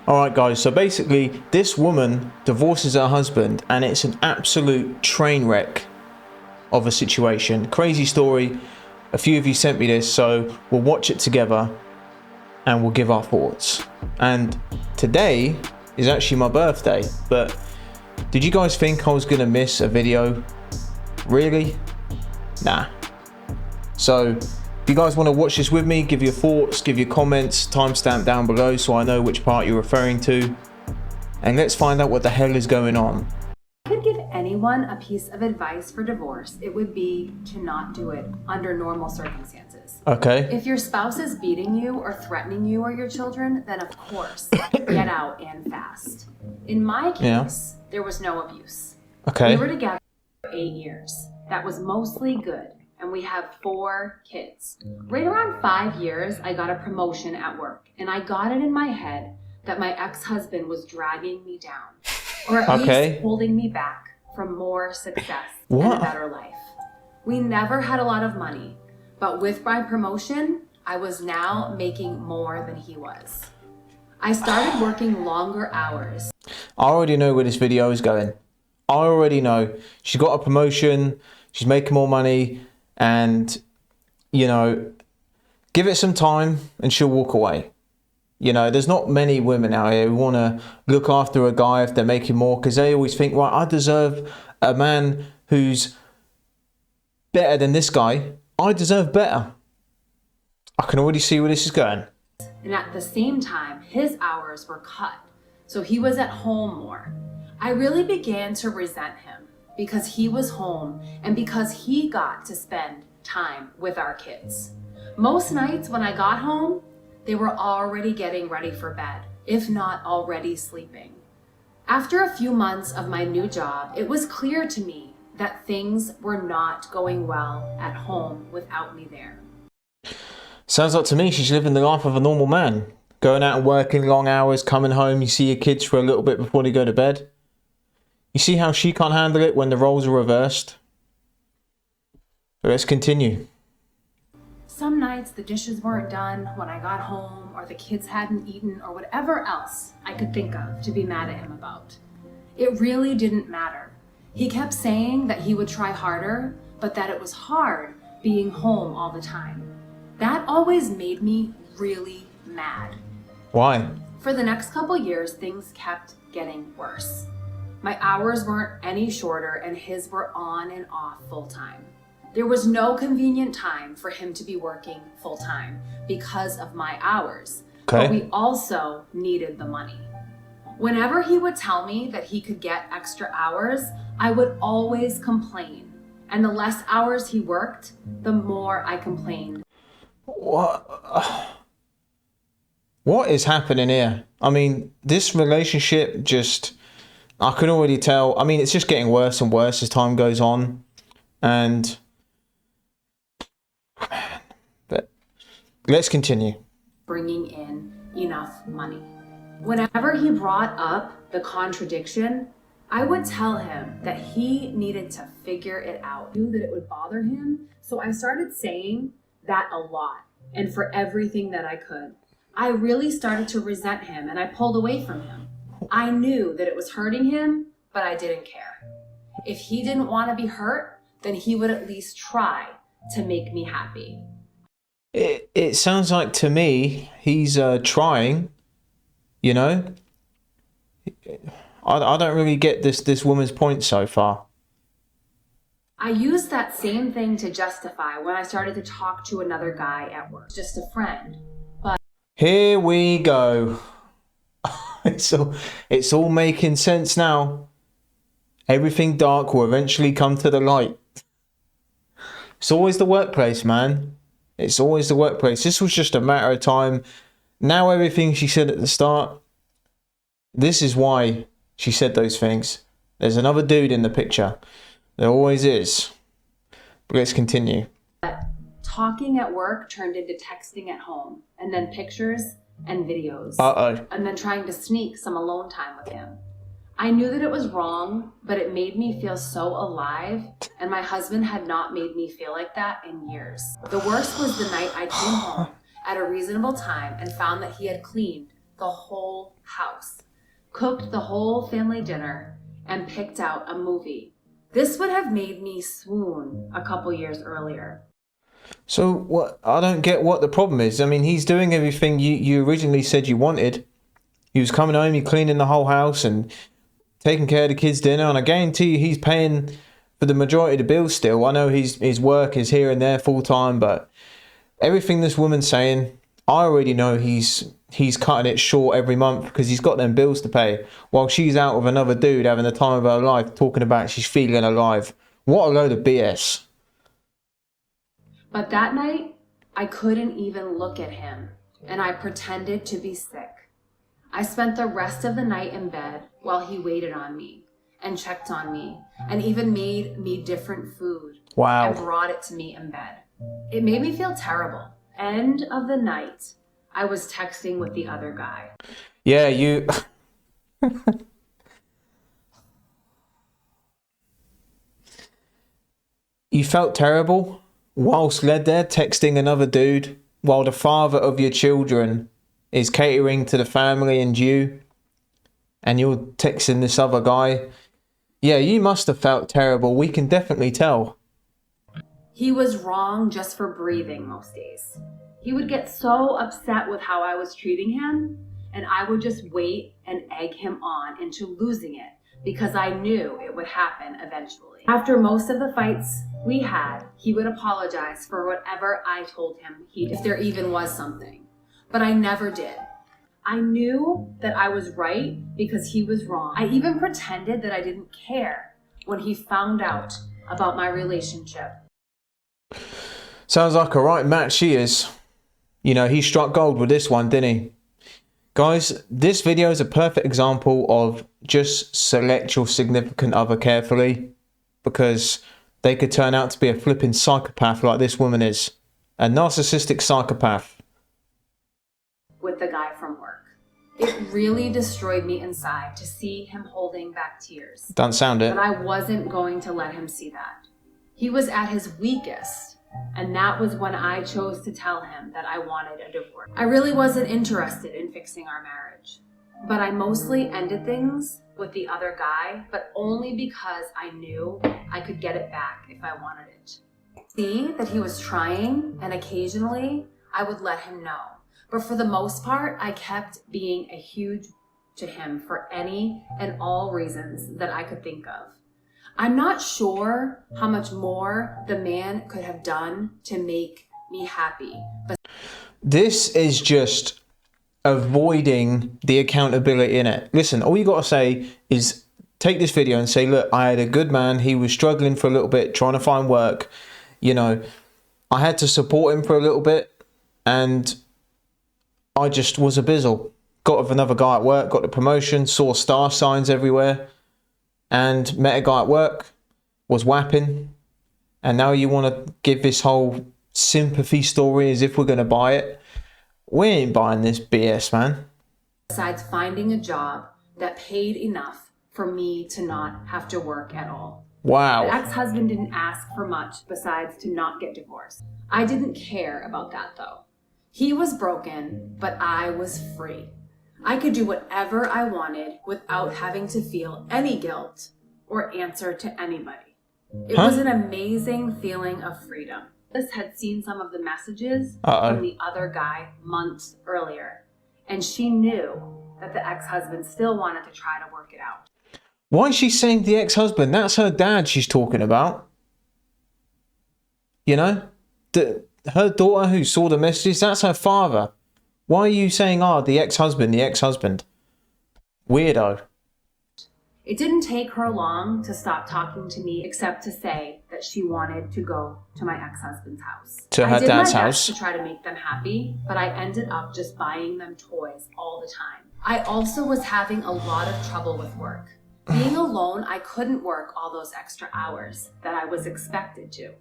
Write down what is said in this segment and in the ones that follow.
Alright guys, so basically this woman divorces her husband and it's an absolute train wreck of a situation. Crazy story. A few of you sent me this, so we'll watch it together and we'll give our thoughts. And today is actually my birthday, but did you guys think I was gonna miss a video? Really? Nah. So if you guys want to watch this with me, give your thoughts, give your comments, timestamp down below so I know which part you're referring to. And let's find out what the hell is going on. If I could give anyone a piece of advice for divorce, it would be to not do it under normal circumstances. Okay. If your spouse is beating you or threatening you or your children, then of course, get out and fast. In my case, there was no abuse. Okay. We were together for 8 years. That was mostly good. And we have 4 kids. Right around 5 years, I got a promotion at work, and I got it in my head that my ex-husband was dragging me down, or at least holding me back from more success and a better life. We never had a lot of money, but with my promotion, I was now making more than he was. I started working longer hours. I already know where this video is going. I already know. She got a promotion, she's making more money, and, you know, give it some time and she'll walk away. You know, there's not many women out here who want to look after a guy if they're making more, because they always think, right, I deserve a man who's better than this guy. I deserve better. I can already see where this is going. And at the same time, his hours were cut, so he was at home more. I really began to resent him, because he was home and because he got to spend time with our kids. Most nights when I got home, they were already getting ready for bed, if not already sleeping. After a few months of my new job, it was clear to me that things were not going well at home without me there. Sounds like to me she's living the life of a normal man. Going out and working long hours, coming home, you see your kids for a little bit before they go to bed. You see how she can't handle it when the roles are reversed? So let's continue. Some nights the dishes weren't done when I got home, or the kids hadn't eaten, or whatever else I could think of to be mad at him about. It really didn't matter. He kept saying that he would try harder, but that it was hard being home all the time. That always made me really mad. Why? For the next couple years, things kept getting worse. My hours weren't any shorter and his were on and off full time. There was no convenient time for him to be working full time because of my hours. But we also needed the money. Whenever he would tell me that he could get extra hours, I would always complain. And the less hours he worked, the more I complained. What is happening here? I mean, this relationship just... I can already tell. I mean, it's just getting worse and worse as time goes on. And... man, but let's continue. Bringing in enough money. Whenever he brought up the contradiction, I would tell him that he needed to figure it out. I knew that it would bother him, so I started saying that a lot and for everything that I could. I really started to resent him and I pulled away from him. I knew that it was hurting him, but I didn't care. If he didn't want to be hurt, then he would at least try to make me happy. It sounds like to me he's trying, you know. I don't really get this woman's point so far. I used that same thing to justify when I started to talk to another guy at work, just a friend. But here we go. It's all making sense now. Everything dark will eventually come to the light. It's always the workplace, man. It's always the workplace. This was just a matter of time. Now everything she said at the start, this is why she said those things. There's another dude in the picture. There always is. But let's continue. Talking at work turned into texting at home, and then pictures and videos. And then trying to sneak some alone time with him. I knew that it was wrong, but it made me feel so alive, and my husband had not made me feel like that in years. The worst was the night I came home at a reasonable time and found that he had cleaned the whole house, cooked the whole family dinner, and picked out a movie. This would have made me swoon a couple years earlier. So what? I don't get what the problem is. I mean, he's doing everything you originally said you wanted. He was coming home, he cleaning the whole house and taking care of the kids' dinner. And I guarantee you he's paying for the majority of the bills still. I know his work is here and there full time, but everything this woman's saying, I already know he's cutting it short every month because he's got them bills to pay while she's out with another dude having the time of her life talking about she's feeling alive. What a load of BS. But that night, I couldn't even look at him, and I pretended to be sick. I spent the rest of the night in bed while he waited on me and checked on me and even made me different food. Wow. And brought it to me in bed. It made me feel terrible. End of the night, I was texting with the other guy. Yeah, you... You felt terrible whilst led there texting another dude while the father of your children is catering to the family and you, and you're texting this other guy. Yeah, you must have felt terrible. We can definitely tell. He was wrong just for breathing most days. He would get so upset with how I was treating him, and I would just wait and egg him on into losing it because I knew it would happen eventually. After most of the fights we had, he would apologize for whatever I told him if there even was something. But I never did. I knew that I was right because he was wrong. I even pretended that I didn't care when he found out about my relationship. Sounds like a right match she is. You know, he struck gold with this one, didn't he? Guys, this video is a perfect example of just select your significant other carefully, because they could turn out to be a flipping psychopath like this woman is. A narcissistic psychopath. With the guy from work. It really destroyed me inside to see him holding back tears. Don't sound it. But I wasn't going to let him see that. He was at his weakest, and that was when I chose to tell him that I wanted a divorce. I really wasn't interested in fixing our marriage, but I mostly ended things with the other guy, but only because I knew I could get it back if I wanted it. See that he was trying, and occasionally I would let him know. But for the most part, I kept being a huge to him for any and all reasons that I could think of. I'm not sure how much more the man could have done to make me happy. But this is just avoiding the accountability in it. Listen, all you got to say is take this video and say, look, I had a good man. He was struggling for a little bit, trying to find work. You know, I had to support him for a little bit, and I just was a bizzle. Got with another guy at work, got the promotion, saw star signs everywhere, and met a guy at work, was whapping, and now you want to give this whole sympathy story as if we're going to buy it. We ain't buying this BS, man. besides finding a job that paid enough for me to not have to work at all. Wow. The ex-husband didn't ask for much besides to not get divorced. I didn't care about that though. He was broken, but I was free. I could do whatever I wanted without having to feel any guilt or answer to anybody. It was an amazing feeling of freedom. Liz had seen some of the messages from the other guy months earlier, and she knew that the ex-husband still wanted to try to work it out. Why is she saying the ex-husband? That's her dad she's talking about. You know? Her daughter who saw the messages, that's her father. Why are you saying, the ex-husband, the ex-husband? Weirdo. It didn't take her long to stop talking to me except to say that she wanted to go to my ex-husband's house. To her dad's I did my house? best to try to make them happy, but I ended up just buying them toys all the time. I also was having a lot of trouble with work. Being alone, I couldn't work all those extra hours that I was expected to.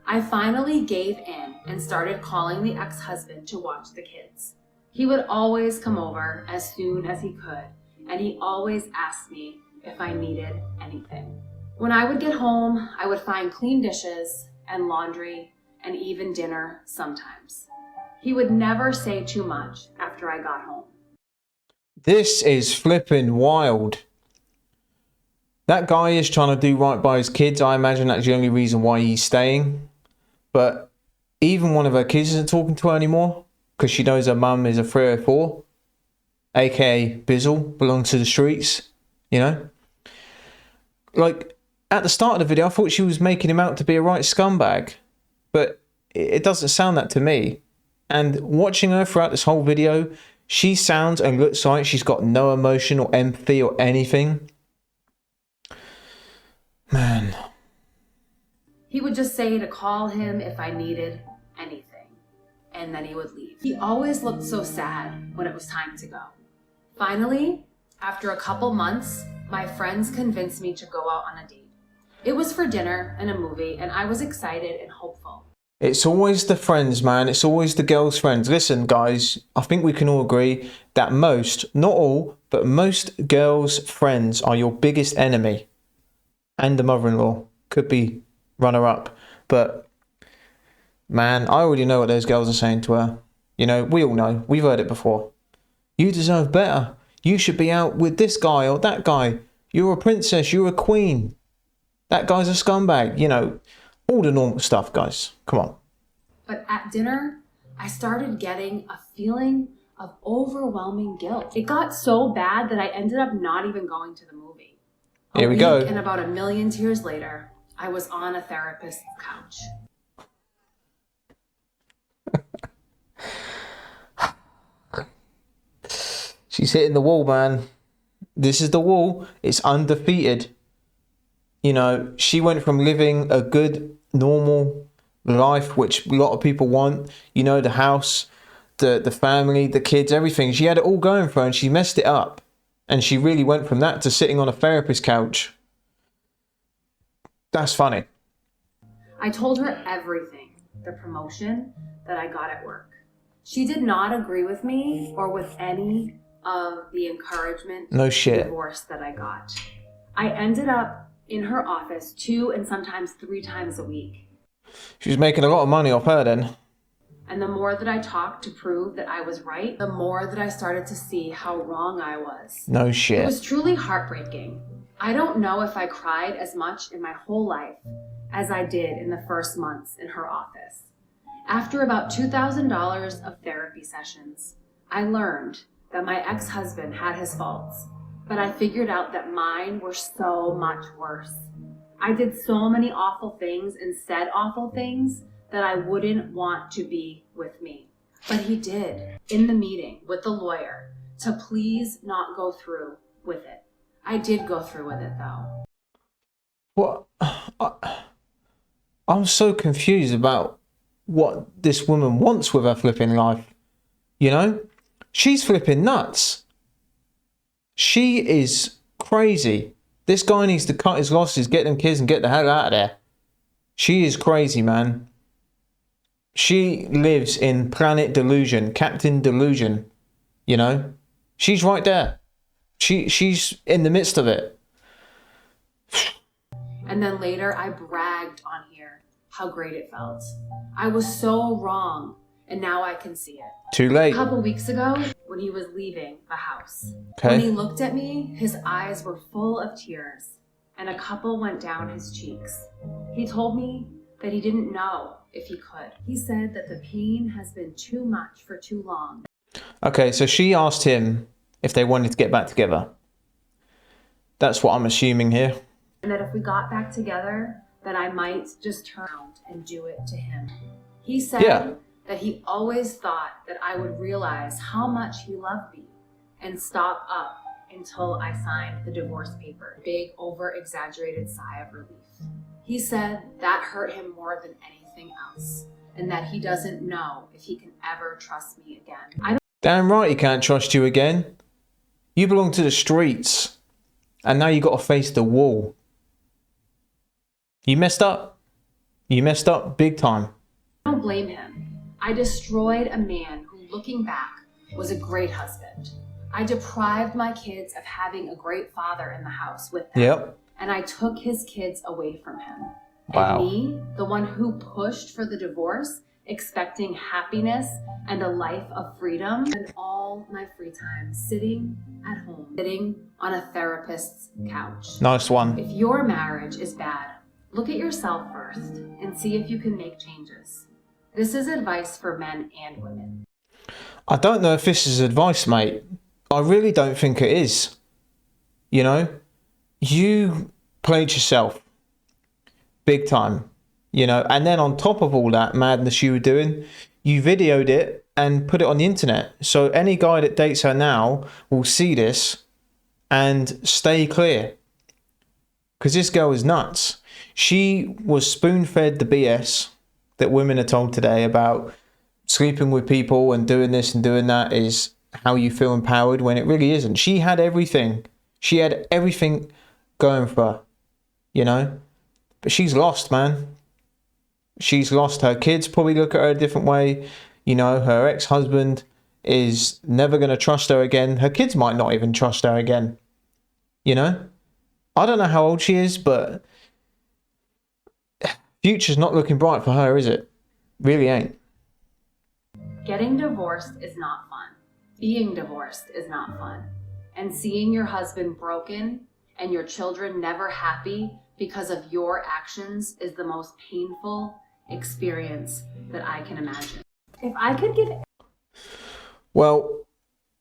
I finally gave in and started calling the ex-husband to watch the kids. He would always come over as soon as he could, and he always asked me if I needed anything. When I would get home, I would find clean dishes and laundry and even dinner sometimes. He would never say too much after I got home. This is flipping wild. That guy is trying to do right by his kids. I imagine that's the only reason why he's staying. But even one of her kids isn't talking to her anymore because she knows her mum is a 304, aka Bizzle, belongs to the streets, you know? Like, at the start of the video, I thought she was making him out to be a right scumbag. But it doesn't sound that to me. And watching her throughout this whole video, she sounds and looks like she's got no emotion or empathy or anything. Man. He would just say to call him if I needed anything, and then he would leave. He always looked so sad when it was time to go. Finally, after a couple months, my friends convinced me to go out on a date. It was for dinner and a movie, and I was excited and hopeful. It's always the friends, man. It's always the girl's friends. Listen, guys, I think we can all agree that most, not all, but most girls' friends are your biggest enemy. And the mother-in-law could be runner-up. But, man, I already know what those girls are saying to her. You know, we all know. We've heard it before. You deserve better. You should be out with this guy or that guy. You're a princess. You're a queen. That guy's a scumbag. You know, all the normal stuff, guys. Come on. But at dinner, I started getting a feeling of overwhelming guilt. It got so bad that I ended up not even going to the movie. Here we go. And about 1,000,000 tears later, I was on a therapist's couch. She's hitting the wall, man. This is the wall. It's undefeated. You know, she went from living a good, normal life, which a lot of people want. You know, the house, the family, the kids, everything. She had it all going for her and she messed it up. And she really went from that to sitting on a therapist couch. That's funny. I told her everything, the promotion that I got at work. She did not agree with me or with any of the encouragement No shit. divorce that I got. I ended up in her office 2 and sometimes 3 times a week. She was making a lot of money off her then. And the more that I talked to prove that I was right, the more that I started to see how wrong I was. No It shit. was truly heartbreaking. I don't know if I cried as much in my whole life as I did in the first months in her office. After about $2,000 of therapy sessions, I learned that my ex-husband had his faults, but I figured out that mine were so much worse. I did so many awful things and said awful things that I wouldn't want to be with me. But he did, in the meeting with the lawyer, to please not go through with it. I did go through with it though. What? I'm so confused about what this woman wants with her flipping life. You know? She's flipping nuts. She is crazy. This guy needs to cut his losses, get them kids and get the hell out of there. She is crazy, man. She lives in planet delusion, Captain Delusion. You know? She's right there. She's in the midst of it. And then later I bragged on here how great it felt. I was so wrong, and now I can see it. Too A late. couple weeks ago, when he was leaving the house, Okay. when he looked at me, his eyes were full of tears, and a couple went down his cheeks. He told me that he didn't know if he could. He said that the pain has been too much for too long. Okay, so she asked him if they wanted to get back together. That's what I'm assuming here. And that if we got back together, that I might just turn around and do it to him. He said that he always thought that I would realize how much he loved me and stop up until I signed the divorce paper. Big, over-exaggerated sigh of relief. He said that hurt him more than anything else, and that he doesn't know if he can ever trust me again. Damn right he can't trust you again. You belong to the streets. And now you got to face the wall. You messed up. You messed up big time. I don't blame him. I destroyed a man who, looking back, was a great husband. I deprived my kids of having a great father in the house with them. Yep. And I took his kids away from him. Wow. And me, the one who pushed for the divorce, expecting happiness and a life of freedom, and all my free time sitting at home, sitting on a therapist's couch. Nice one. If your marriage is bad, look at yourself first and see if you can make changes. This is advice for men and women. I don't know if this is advice, mate. I really don't think it is. You know, you played yourself big time, you know, and then on top of all that madness you were doing, you videoed it and put it on the internet. So any guy that dates her now will see this and stay clear. Because this girl is nuts. She was spoon-fed the BS that women are told today about sleeping with people and doing this and doing that is how you feel empowered, when it really isn't. She had everything. She had everything going for her, you know? But she's lost, man. She's lost. Her kids probably look at her a different way. You know, her ex-husband is never going to trust her again. Her kids might not even trust her again. You know? I don't know how old she is, but future's not looking bright for her, is it? Really ain't. Getting divorced is not fun. Being divorced is not fun. And seeing your husband broken and your children never happy because of your actions is the most painful experience that I can imagine. If I could give... Well,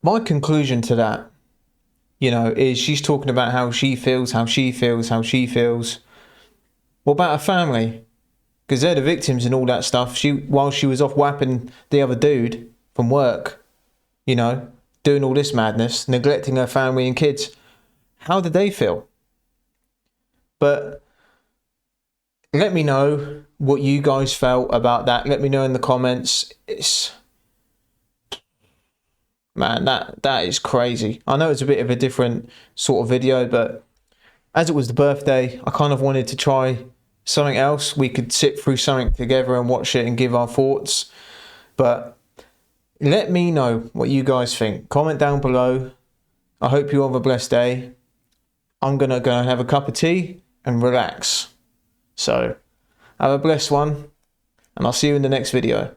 my conclusion to that, you know, is she's talking about how she feels, how she feels, how she feels. What about her family? Because they're the victims and all that stuff. While she was off whapping the other dude from work, you know, doing all this madness, neglecting her family and kids. How did they feel? But let me know what you guys felt about that. Let me know in the comments. Man, that is crazy. I know it's a bit of a different sort of video, but as it was the birthday, I kind of wanted to try something else. We could sit through something together and watch it and give our thoughts. But let me know what you guys think. Comment down below. I hope you have a blessed day. I'm gonna go and have a cup of tea and relax. So, have a blessed one, and I'll see you in the next video.